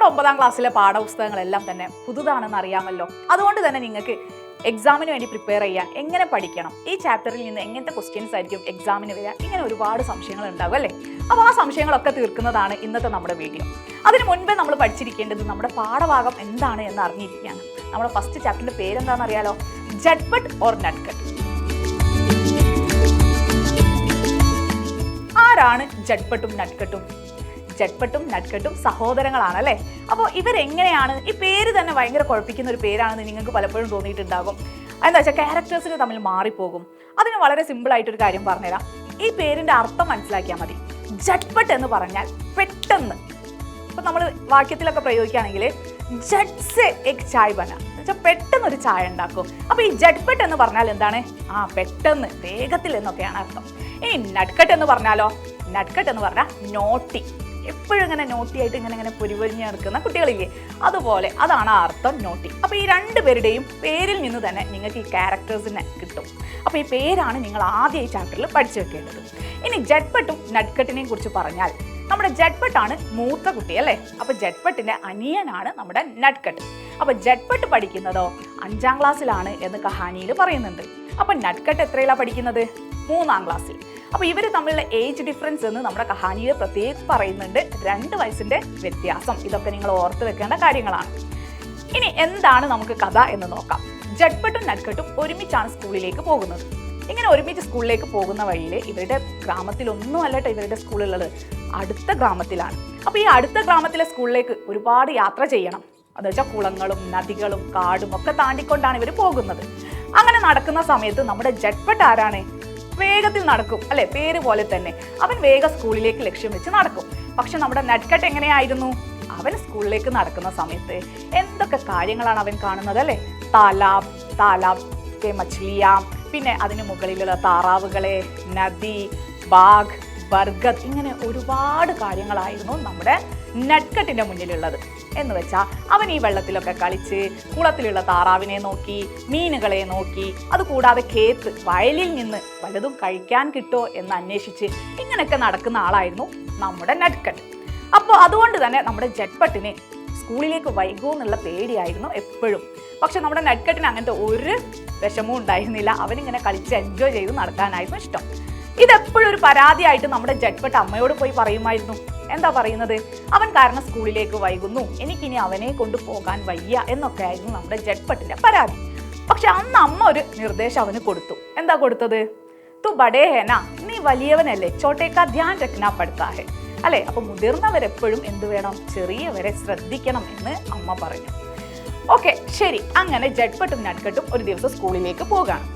നമ്മുടെ 9ാം ക്ലാസ്സിലെ പാഠപുസ്തകങ്ങളെല്ലാം തന്നെ പുതുതാണെന്ന് അറിയാമല്ലോ. അതുകൊണ്ട് തന്നെ നിങ്ങൾക്ക് എക്സാമിന് വേണ്ടി പ്രിപ്പയർ ചെയ്യാൻ എങ്ങനെ പഠിക്കണം, ഈ ചാപ്റ്ററിൽ നിന്ന് എങ്ങനത്തെ ക്വസ്റ്റ്യൻസ് ആയിരിക്കും എക്സാമിന് വരിക, ഇങ്ങനെ ഒരുപാട് സംശയങ്ങൾ ഉണ്ടാകും അല്ലേ. അപ്പോൾ ആ സംശയങ്ങളൊക്കെ തീർക്കുന്നതാണ് ഇന്നത്തെ നമ്മുടെ വീഡിയോ. അതിന് മുൻപേ നമ്മൾ പഠിച്ചിരിക്കേണ്ടത് നമ്മുടെ പാഠഭാഗം എന്താണ് എന്ന് അറിഞ്ഞിരിക്കുകയാണ്. നമ്മുടെ ഫസ്റ്റ് ചാപ്റ്ററിന്റെ പേരെന്താണെന്ന് അറിയാലോ, ജട്ട്പട്ട് ഓർ നട്ട്കട്ട്. ആരാണ് ജട്ട്പട്ടും നട്ട്കട്ടും? ജട്ട്പട്ടും നട്ട്കട്ടും സഹോദരങ്ങളാണ് അല്ലേ. അപ്പോൾ ഇവരെങ്ങനെയാണ്, ഈ പേര് തന്നെ ഭയങ്കര കുഴപ്പിക്കുന്ന ഒരു പേരാണെന്ന് നിങ്ങൾക്ക് പലപ്പോഴും തോന്നിയിട്ടുണ്ടാകും. എന്താ വെച്ചാൽ ക്യാരക്ടേഴ്സിന് തമ്മിൽ മാറിപ്പോകും. അതിന് വളരെ സിമ്പിൾ ആയിട്ടൊരു കാര്യം പറഞ്ഞുതരാം. ഈ പേരിന്റെ അർത്ഥം മനസ്സിലാക്കിയാൽ മതി. ജട്ട്പട്ട് എന്ന് പറഞ്ഞാൽ പെട്ടെന്ന്. ഇപ്പം നമ്മൾ വാക്യത്തിലൊക്കെ പ്രയോഗിക്കുകയാണെങ്കിൽ ജട്ട് സെ എക് ചായ് ബന, പെട്ടെന്ന് ഒരു ചായ ഉണ്ടാക്കും. അപ്പൊ ഈ ജട്ട്പട്ട് എന്ന് പറഞ്ഞാൽ എന്താണ്? പെട്ടെന്ന്, വേഗത്തിൽ എന്നൊക്കെയാണ് അർത്ഥം. ഇനി നട്ട്കട്ട് എന്ന് പറഞ്ഞാലോ, നട്ട്കട്ട് എന്ന് പറഞ്ഞാൽ നോട്ടി, എപ്പോഴും ഇങ്ങനെ നോട്ടിയായിട്ട് ഇങ്ങനെ പൊരിവരിഞ്ഞ് നടക്കുന്ന കുട്ടികളില്ലേ, അതുപോലെ അതാണ് ആ അർത്ഥം, നോട്ടി. അപ്പോൾ ഈ രണ്ടുപേരുടെയും പേരിൽ നിന്ന് തന്നെ നിങ്ങൾക്ക് ഈ ക്യാരക്ടേഴ്സിനെ കിട്ടും. അപ്പോൾ ഈ പേരാണ് നിങ്ങൾ ആദ്യം ഈ ചാപ്റ്ററിൽ പഠിച്ചു വെക്കേണ്ടത്. ഇനി ജട്ട്പട്ടും നട്ട്കട്ടിനെയും കുറിച്ച് പറഞ്ഞാൽ, നമ്മുടെ ജട്ട്പട്ടാണ് മൂത്ത കുട്ടി അല്ലേ. അപ്പോൾ ജട്ട്പട്ടിന്റെ അനിയനാണ് നമ്മുടെ നട്ട്കട്ട്. അപ്പോൾ ജട്ട്പട്ട് പഠിക്കുന്നതോ 5ാം ക്ലാസ്സിലാണ് എന്ന് കഹാനിയിൽ പറയുന്നുണ്ട്. അപ്പോൾ നട്ട്കട്ട് എത്രയിലാണ് പഠിക്കുന്നത്? 3ാം ക്ലാസ്സിൽ. അപ്പോൾ ഇവർ തമ്മിലുള്ള ഏജ് ഡിഫറൻസ് എന്ന് നമ്മുടെ കഹാനിയിൽ പ്രത്യേകം പറയുന്നുണ്ട്. 2 വയസ്സിന്റെ വ്യത്യാസം. ഇതൊക്കെ നിങ്ങൾ ഓർത്ത് വെക്കേണ്ട കാര്യങ്ങളാണ്. ഇനി എന്താണ് നമുക്ക് കഥ എന്ന് നോക്കാം. ജട്ട്പട്ടും നട്ട്കട്ടും ഒരുമിച്ചാണ് സ്കൂളിലേക്ക് പോകുന്നത്. ഇങ്ങനെ ഒരുമിച്ച് സ്കൂളിലേക്ക് പോകുന്ന വഴിയിൽ ഇവരുടെ ഗ്രാമത്തിലൊന്നും അല്ലട്ടോ ഇവരുടെ സ്കൂളുള്ളത്, അടുത്ത ഗ്രാമത്തിലാണ്. അപ്പോൾ ഈ അടുത്ത ഗ്രാമത്തിലെ സ്കൂളിലേക്ക് ഒരുപാട് യാത്ര ചെയ്യണം. എന്ന് വെച്ചാൽ കുളങ്ങളും നദികളും കാടും ഒക്കെ താണ്ടിക്കൊണ്ടാണ് ഇവർ പോകുന്നത്. അങ്ങനെ നടക്കുന്ന സമയത്ത് നമ്മുടെ ജട്ട്പട്ട് ആരാണ്? വേഗത്തിൽ നടക്കും അല്ലെ, പേര് പോലെ തന്നെ. അവൻ വേഗം സ്കൂളിലേക്ക് ലക്ഷ്യം വെച്ച് നടക്കും. പക്ഷെ നമ്മുടെ നട്ട്കട്ട് എങ്ങനെയായിരുന്നു? അവൻ സ്കൂളിലേക്ക് നടക്കുന്ന സമയത്ത് എന്തൊക്കെ കാര്യങ്ങളാണ് അവൻ കാണുന്നത് അല്ലെ. താലാബ് മച്ലിയാം, പിന്നെ അതിന് മുകളിലുള്ള താറാവുകളെ, നദി, ബാഗ്, ബർഗത്, ഇങ്ങനെ ഒരുപാട് കാര്യങ്ങളായിരുന്നു നമ്മുടെ നട്ട്കട്ടിന്റെ മുന്നിലുള്ളത്. എന്ന് വെച്ചാൽ അവൻ ഈ വെള്ളത്തിലൊക്കെ കളിച്ച് കുളത്തിലുള്ള താറാവിനെ നോക്കി, മീനുകളെ നോക്കി, അതുകൂടാതെ കേത്ത് വയലിൽ നിന്ന് വല്ലതും കഴിക്കാൻ കിട്ടോ എന്ന് അന്വേഷിച്ച് ഇങ്ങനെയൊക്കെ നടക്കുന്ന ആളായിരുന്നു നമ്മുടെ നട്ട്കട്ട്. അപ്പോൾ അതുകൊണ്ട് തന്നെ നമ്മുടെ ജട്ട്പട്ടിന് സ്കൂളിലേക്ക് വൈകുമെന്നുള്ള പേടിയായിരുന്നു എപ്പോഴും. പക്ഷെ നമ്മുടെ നട്ട്കട്ടിന് അങ്ങനത്തെ ഒരു വിഷമവും ഉണ്ടായിരുന്നില്ല. അവനിങ്ങനെ കളിച്ച് എൻജോയ് ചെയ്ത് നടക്കാനായിരുന്നു ഇഷ്ടം. ഇതെപ്പോഴും ഒരു പരാതിയായിട്ട് നമ്മുടെ ജട്ട്പട്ട് അമ്മയോട് പോയി പറയുമായിരുന്നു. എന്താ പറയുന്നത്? അവൻ കാരണം സ്കൂളിലേക്ക് വൈകുന്നു, എനിക്കിനി അവനെ കൊണ്ട് പോകാൻ വയ്യ എന്നൊക്കെ ആയിരുന്നു നമ്മുടെ ജട്ട്പട്ടിന്റെ പരാതി. പക്ഷെ അന്ന് അമ്മ ഒരു നിർദ്ദേശം അവന് കൊടുത്തു. എന്താ കൊടുത്തത്? തു ബഡേ ഹേന, നീ വലിയവനല്ലേ, ചോട്ടേക്കാ ധ്യാൻ രഖ്നാ പഡ്താ ഹെ അല്ലെ. അപ്പൊ മുതിർന്നവരെപ്പോഴും എന്ത് വേണം? ചെറിയവരെ ശ്രദ്ധിക്കണം എന്ന് അമ്മ പറഞ്ഞു. ഓക്കെ, ശരി. അങ്ങനെ ജട്ട്പട്ടും നട്ട്കട്ടും ഒരു ദിവസം സ്കൂളിലേക്ക് പോകാണ്.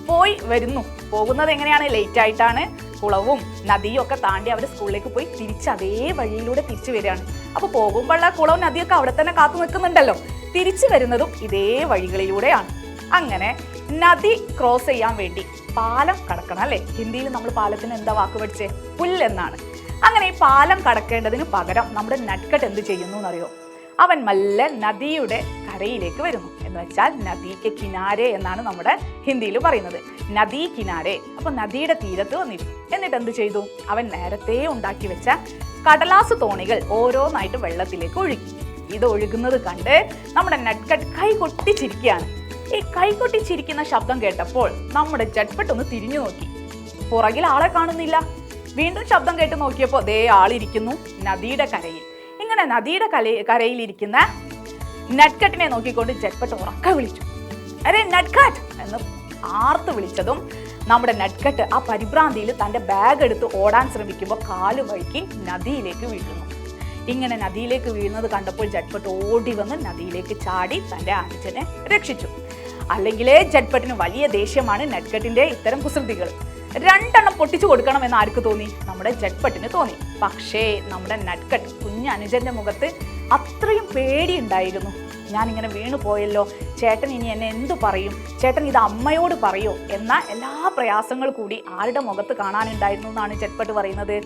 പോയി വരുന്നു. പോകുന്നത് എങ്ങനെയാണ്? ലേറ്റ് ആയിട്ടാണ്. കുളവും നദിയും ഒക്കെ താണ്ടി അവർ സ്കൂളിലേക്ക് പോയി തിരിച്ച് അതേ വഴിയിലൂടെ തിരിച്ചു വരികയാണ്. അപ്പൊ പോകുമ്പോഴുള്ള കുളവും നദിയൊക്കെ അവിടെ തന്നെ കാത്തു നിൽക്കുന്നുണ്ടല്ലോ. തിരിച്ചു വരുന്നതും ഇതേ വഴികളിലൂടെയാണ്. അങ്ങനെ നദി ക്രോസ് ചെയ്യാൻ വേണ്ടി പാലം കടക്കണം അല്ലെ. ഹിന്ദിയിൽ നമ്മൾ പാലത്തിന് എന്താ വാക്ക് പഠിച്ചേ? പുല്ലെന്നാണ്. അങ്ങനെ ഈ പാലം കടക്കേണ്ടതിന് പകരം നമ്മുടെ നട്ട്കട്ട് എന്ത് ചെയ്യുന്നു എന്നറിയോ? അവൻ മെല്ലെ നദിയുടെ കരയിലേക്ക് വരുന്നു. എന്ന് വെച്ചാൽ നദിക്ക് കിനാരെ എന്നാണ് നമ്മുടെ ഹിന്ദിയിൽ പറയുന്നത്. നദി കിനാരെ. അപ്പൊ നദിയുടെ തീരത്ത് വന്നിരുന്നു. എന്നിട്ട് എന്ത് ചെയ്തു? അവൻ നേരത്തെ ഉണ്ടാക്കി വെച്ച കടലാസ് തോണികൾ ഓരോന്നായിട്ട് വെള്ളത്തിലേക്ക് ഒഴുകി. ഇത് ഒഴുകുന്നത് കണ്ട് നമ്മുടെ നട്ട്കട്ട് കൈകൊട്ടി ചിരിക്കുകയാണ്. ഈ കൈകൊട്ടി ചിരിക്കുന്ന ശബ്ദം കേട്ടപ്പോൾ നമ്മുടെ ജട്ട്പട്ട് ഒന്ന് തിരിഞ്ഞു നോക്കി. പുറകിൽ ആളെ കാണുന്നില്ല. വീണ്ടും ശബ്ദം കേട്ട് നോക്കിയപ്പോൾ ദേ ആളിരിക്കുന്നു നദിയുടെ കരയിൽ. ഇങ്ങനെ നദിയുടെ കരയിലിരിക്കുന്ന നട്ട്കട്ടിനെ നോക്കിക്കൊണ്ട് ജട്ട്പട്ട് ഉറക്കെ വിളിച്ചു, അരെ നട്ട്കട്ട് എന്ന് ആർത്ത് വിളിച്ചതും നമ്മുടെ നട്ട്കട്ട് ആ പരിഭ്രാന്തിയിൽ തൻ്റെ ബാഗ് എടുത്ത് ഓടാൻ ശ്രമിക്കുമ്പോൾ കാല് വഴുക്കി നദിയിലേക്ക് വീഴുന്നു. ഇങ്ങനെ നദിയിലേക്ക് വീഴുന്നത് കണ്ടപ്പോൾ ജട്ട്പട്ട് ഓടി വന്ന് നദിയിലേക്ക് ചാടി തൻ്റെ അനുജനെ രക്ഷിച്ചു. അല്ലെങ്കിലേ ജട്ട്പട്ടിന് വലിയ ദേഷ്യമാണ് നട്ട്കട്ടിന്റെ ഇത്തരം കുസൃതികൾ. 2 എണ്ണം പൊട്ടിച്ചു കൊടുക്കണമെന്ന് ആർക്ക് തോന്നി? നമ്മുടെ ജട്ട്പട്ടിന് തോന്നി. പക്ഷേ നമ്മുടെ നട്ട്കട്ട് കുഞ്ഞനുജന്റെ മുഖത്ത് അത്രയും പേടിയുണ്ടായിരുന്നു. ഞാനിങ്ങനെ വീണു പോയല്ലോ, ചേട്ടൻ ഇനി എന്നെ എന്തു പറയും, ചേട്ടൻ ഇത് അമ്മയോട് പറയോ എന്ന എല്ലാ പ്രയാസങ്ങൾ കൂടി ആരുടെ മുഖത്ത് കാണാനുണ്ടായിരുന്നു എന്നാണ് ജട്ട്പട്ട് പറയുന്നത്?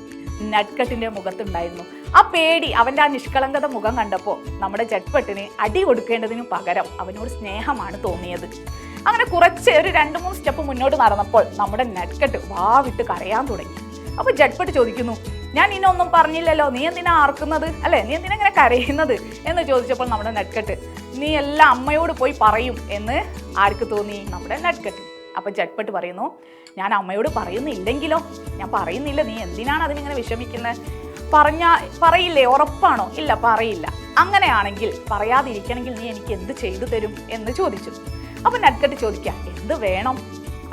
നട്ട്കട്ടിന്റെ മുഖത്തുണ്ടായിരുന്നു. ആ പേടി, അവൻ്റെ ആ നിഷ്കളങ്കത മുഖം കണ്ടപ്പോൾ നമ്മുടെ ജട്ട്പട്ടിന് അടി കൊടുക്കേണ്ടതിനു പകരം അവനോട് സ്നേഹമാണ് തോന്നിയത്. അങ്ങനെ കുറച്ച് ഒരു 2-3 സ്റ്റെപ്പ് മുന്നോട്ട് നടന്നപ്പോൾ നമ്മുടെ നട്ട്കട്ട് വാവിട്ട് കരയാൻ തുടങ്ങി. അപ്പോൾ ജട്ട്പട്ട് ചോദിക്കുന്നു, ഞാൻ നിന്നൊന്നും പറഞ്ഞില്ലല്ലോ, നീ എന്തിനാ ആർക്കുന്നത്, അല്ലേ, നീ എന്തിനാ ഇങ്ങനെ കരയുന്നത് എന്ന് ചോദിച്ചപ്പോൾ നമ്മുടെ നട്ട്കട്ട് നീ എല്ലാം അമ്മയോട് പോയി പറയും എന്ന് ആർക്ക് തോന്നി? നമ്മുടെ നട്ട്കട്ട്. അപ്പം ജട്ട്പട്ട് പറയുന്നു, ഞാൻ അമ്മയോട് പറയുന്നില്ലെങ്കിലോ? ഞാൻ പറയുന്നില്ല, നീ എന്തിനാണ് അതിനിങ്ങനെ വിഷമിക്കുന്നത്? പറയില്ലേ, ഉറപ്പാണോ? ഇല്ല, പറയില്ല. അങ്ങനെയാണെങ്കിൽ പറയാതിരിക്കണമെങ്കിൽ നീ എനിക്ക് എന്ത് ചെയ്തു തരും എന്ന് ചോദിച്ചു. അപ്പം നട്ട്കട്ട് ചോദിക്കാം, എന്ത് വേണം?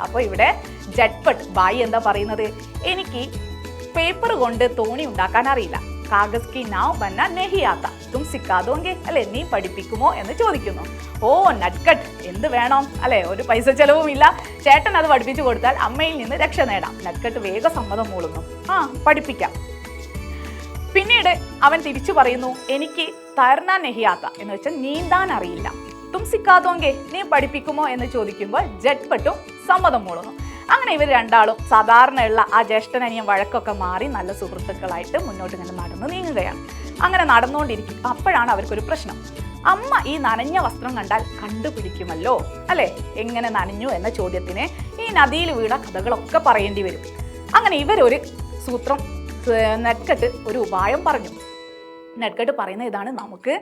അപ്പോൾ ഇവിടെ ജട്ട്പട്ട് ബായി എന്താ പറയുന്നത്? എനിക്ക് പേപ്പർ കൊണ്ട് തോണി ഉണ്ടാക്കാൻ അറിയില്ല. കാഗസ് കി നാവ് ബന്ന നഹി ആത്ത തും സിക്കാ ദോങ്കെ, അല്ലെ, നീ പഠിപ്പിക്കുമോ എന്ന് ചോദിക്കുന്നു. ഓ നട്ട്കട്ട്, എന്ത് വേണം, അല്ലെ, ഒരു പൈസ ചെലവും ഇല്ല, ചേട്ടൻ അത് പഠിപ്പിച്ചു കൊടുത്താൽ അമ്മയിൽ നിന്ന് രക്ഷ നേടാം. നട്ട്കട്ട് വേഗം സമ്മതം മൂളുന്നു. പഠിപ്പിക്കാം. പിന്നീട് അവൻ തിരിച്ചു പറയുന്നു, എനിക്ക് തൈർന നഹിയാത്ത എന്ന് വെച്ചാൽ നീന്താൻ അറിയില്ല. തും സിക്കാ ദോങ്കെ, നീ പഠിപ്പിക്കുമോ എന്ന് ചോദിക്കുമ്പോൾ ജട്ട്പട്ടും സമ്മതം മൂളുന്നു. അങ്ങനെ ഇവർ രണ്ടാളും സാധാരണയുള്ള ആ ജ്യേഷ്ഠനനിയൻ വഴക്കൊക്കെ മാറി നല്ല സുഹൃത്തുക്കളായിട്ട് മുന്നോട്ട് ഇങ്ങനെ നടന്ന് നീങ്ങുകയാണ്. അങ്ങനെ നടന്നുകൊണ്ടിരിക്കും. അപ്പോഴാണ് അവർക്കൊരു പ്രശ്നം. അമ്മ ഈ നനഞ്ഞ വസ്ത്രം കണ്ടാൽ കണ്ടുപിടിക്കുമല്ലോ, അല്ലെ, എങ്ങനെ നനഞ്ഞു എന്ന ചോദ്യത്തിന് ഈ നദിയിൽ വീണ കഥകളൊക്കെ പറയേണ്ടി വരും. അങ്ങനെ ഇവരൊരു സൂത്രം, നട്ട്കട്ട് ഒരു ഉപായം പറഞ്ഞു. നട്ട്കട്ട് പറയുന്ന ഇതാണ്, നമുക്ക്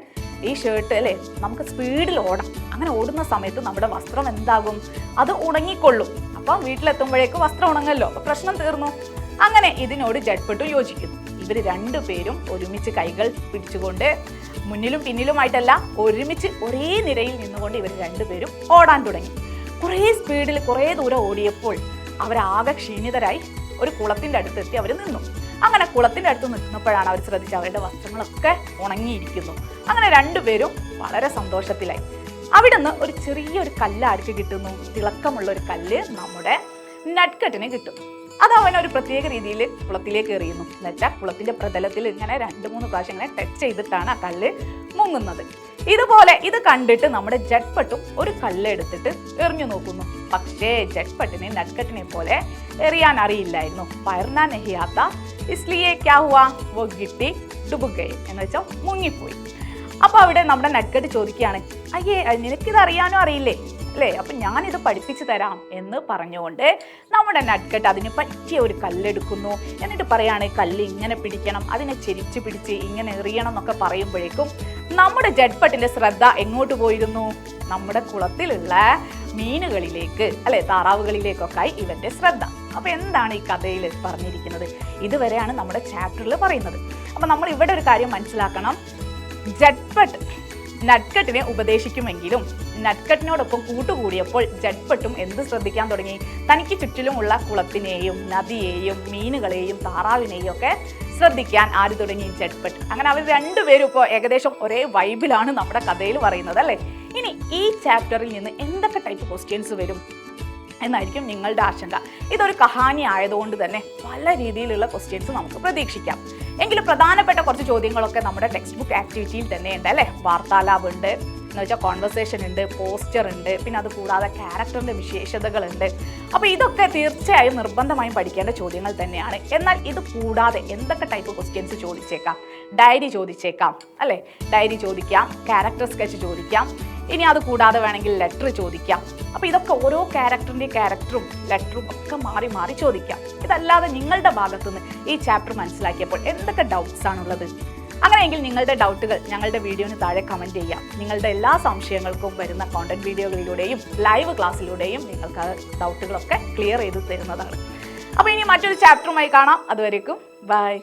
ഈ ഷർട്ട്, അല്ലേ, നമുക്ക് സ്പീഡിൽ ഓടാം. അങ്ങനെ ഓടുന്ന സമയത്ത് നമ്മുടെ വസ്ത്രം എന്താകും? അത് ഉണങ്ങിക്കൊള്ളും. അപ്പം വീട്ടിലെത്തുമ്പോഴേക്കും വസ്ത്രം ഉണങ്ങല്ലോ, അപ്പം പ്രശ്നം തീർന്നു. അങ്ങനെ ഇതിനോട് ജട്ട്പട്ട് യോജിക്കുന്നു. ഇവർ രണ്ടുപേരും ഒരുമിച്ച് കൈകൾ പിടിച്ചുകൊണ്ട് മുന്നിലും പിന്നിലുമായിട്ടല്ല, ഒരുമിച്ച് ഒരേ നിരയിൽ നിന്നുകൊണ്ട് ഇവർ രണ്ടുപേരും ഓടാൻ തുടങ്ങി. കുറേ സ്പീഡിൽ കുറേ ദൂരം ഓടിയപ്പോൾ അവരാകെ ക്ഷീണിതരായി ഒരു കുളത്തിൻ്റെ അടുത്തെത്തി അവർ നിന്നു. അങ്ങനെ കുളത്തിൻ്റെ അടുത്ത് നിൽക്കുന്നപ്പോഴാണ് അവർ ശ്രദ്ധിച്ചത് അവരുടെ വസ്ത്രങ്ങളൊക്കെ ഉണങ്ങിയിരിക്കുന്നു. അങ്ങനെ രണ്ടുപേരും വളരെ സന്തോഷത്തിലായി. അവിടെ നിന്ന് ഒരു ചെറിയൊരു കല്ല് ആർക്ക് കിട്ടുന്നു? തിളക്കമുള്ള ഒരു കല്ല് നമ്മുടെ നട്ട്കട്ടിന് കിട്ടുന്നു. അത് അവനൊരു പ്രത്യേക രീതിയിൽ കുളത്തിലേക്ക് എറിയുന്നു. എന്ന് വെച്ചാൽ കുളത്തിൻ്റെ പ്രതലത്തിൽ ഇങ്ങനെ 2-3 പ്രാവശ്യം ഇങ്ങനെ ടച്ച് ചെയ്തിട്ടാണ് ആ കല്ല് മുങ്ങുന്നത്. ഇതുപോലെ ഇത് കണ്ടിട്ട് നമ്മുടെ ജട്ട്പട്ടും ഒരു കല്ല് എടുത്തിട്ട് എറിഞ്ഞു നോക്കുന്നു. പക്ഷേ ജട്ട്പട്ടിനെ നട്ട്കട്ടിനെ പോലെ എറിയാൻ അറിയില്ലായിരുന്നു. പൈർന നഹിയാത്ത ഇസ്ലിയെ ക്യാ ഹുവാ വോ ഗിട്ടി ഡുബ് ഗയേ എന്ന് വെച്ചാൽ മുങ്ങിപ്പോയി. അപ്പോൾ അവിടെ നമ്മുടെ നട്ട്കട്ട് ചോദിക്കുകയാണ്, അയ്യേ, നിനക്കിത് അറിയാനോ അറിയില്ലേ, അല്ലേ, അപ്പം ഞാനിത് പഠിപ്പിച്ചു തരാം എന്ന് പറഞ്ഞുകൊണ്ട് നമ്മുടെ നട്ട്കട്ട് അതിന് പറ്റിയ ഒരു കല്ലെടുക്കുന്നു. എന്നിട്ട് പറയാണ്, കല്ല് ഇങ്ങനെ പിടിക്കണം, അതിനെ ചെരിച്ച് പിടിച്ച് ഇങ്ങനെ എറിയണം എന്നൊക്കെ പറയുമ്പോഴേക്കും നമ്മുടെ ജട്ട്പട്ടിൻ്റെ ശ്രദ്ധ എങ്ങോട്ട് പോയിരുന്നു? നമ്മുടെ കുളത്തിലുള്ള മീനുകളിലേക്ക്, അല്ലെ, താറാവുകളിലേക്കൊക്കെ ഇവൻ്റെ ശ്രദ്ധ. അപ്പോൾ എന്താണ് ഈ കഥയിൽ പറഞ്ഞിരിക്കുന്നത്? ഇതുവരെയാണ് നമ്മുടെ ചാപ്റ്ററിൽ പറയുന്നത്. അപ്പോൾ നമ്മൾ ഇവിടെ ഒരു കാര്യം മനസ്സിലാക്കണം. ജട്ട്പട്ട് നട്ട്കട്ടിനെ ഉപദേശിക്കുമെങ്കിലും നട്ട്കട്ടിനോടൊപ്പം കൂട്ടുകൂടിയപ്പോൾ ജട്ട്പട്ടും എന്ത് ശ്രദ്ധിക്കാൻ തുടങ്ങി? തനിക്ക് ചുറ്റിലുമുള്ള കുളത്തിനെയും നദിയെയും മീനുകളെയും താറാവിനെയും ഒക്കെ ശ്രദ്ധിക്കാൻ ആര് തുടങ്ങി? ജട്ട്പട്ട്. അങ്ങനെ അവർ രണ്ടുപേരും ഇപ്പോൾ ഏകദേശം ഒരേ വൈബിലാണ് നമ്മുടെ കഥയിൽ പറയുന്നത്, അല്ലേ? ഇനി ഈ ചാപ്റ്ററിൽ നിന്ന് എന്തൊക്കെ ടൈപ്പ് ക്വസ്റ്റ്യൻസ് വരും എന്നായിരിക്കും നിങ്ങളുടെ ആശങ്ക. ഇതൊരു കഹാനി ആയതുകൊണ്ട് തന്നെ പല രീതിയിലുള്ള ക്വസ്റ്റ്യൻസ് നമുക്ക് പ്രതീക്ഷിക്കാം. എങ്കിലും പ്രധാനപ്പെട്ട കുറച്ച് ചോദ്യങ്ങളൊക്കെ നമ്മുടെ ടെക്സ്റ്റ് ബുക്ക് ആക്ടിവിറ്റിയിൽ തന്നെയുണ്ട്, അല്ലേ? വാർത്താലാപ് ഉണ്ട്, എന്ന് വെച്ചാൽ കോൺവെർസേഷൻ ഉണ്ട്, പോസ്റ്റർ ഉണ്ട്, പിന്നെ അത് കൂടാതെ ക്യാരക്ടറിൻ്റെ വിശേഷതകളുണ്ട്. അപ്പോൾ ഇതൊക്കെ തീർച്ചയായും നിർബന്ധമായും പഠിക്കേണ്ട ചോദ്യങ്ങൾ തന്നെയാണ്. എന്നാൽ ഇത് കൂടാതെ എന്തൊക്കെ ടൈപ്പ് ക്വസ്റ്റ്യൻസ് ചോദിച്ചേക്കാം? ഡയറി ചോദിച്ചേക്കാം, അല്ലേ? ഡയറി ചോദിക്കാം, ക്യാരക്ടർ സ്കെച്ച് ചോദിക്കാം, ഇനി അത് കൂടാതെ വേണമെങ്കിൽ ലെറ്റർ ചോദിക്കാം. അപ്പോൾ ഇതൊക്കെ ഓരോ ക്യാരക്ടറും ലെറ്ററും ഒക്കെ മാറി മാറി ചോദിക്കാം. ഇതല്ലാതെ നിങ്ങളുടെ ഭാഗത്തുനിന്ന് ഈ ചാപ്റ്റർ മനസ്സിലാക്കിയപ്പോൾ എന്തൊക്കെ ഡൗട്ട്സ് ആണുള്ളത്? അങ്ങനെയെങ്കിൽ നിങ്ങളുടെ ഡൗട്ടുകൾ ഞങ്ങളുടെ വീഡിയോന് താഴെ കമൻറ്റ് ചെയ്യാം. നിങ്ങളുടെ എല്ലാ സംശയങ്ങൾക്കും വരുന്ന കോണ്ടന്റ് വീഡിയോകളിലൂടെയും ലൈവ് ക്ലാസ്സിലൂടെയും നിങ്ങൾക്ക് ആ ഡൗട്ടുകളൊക്കെ ക്ലിയർ ചെയ്ത് തരുന്നതാണ്. അപ്പോൾ ഇനി മറ്റൊരു ചാപ്റ്ററുമായി കാണാം. അതുവരേക്കും ബൈ.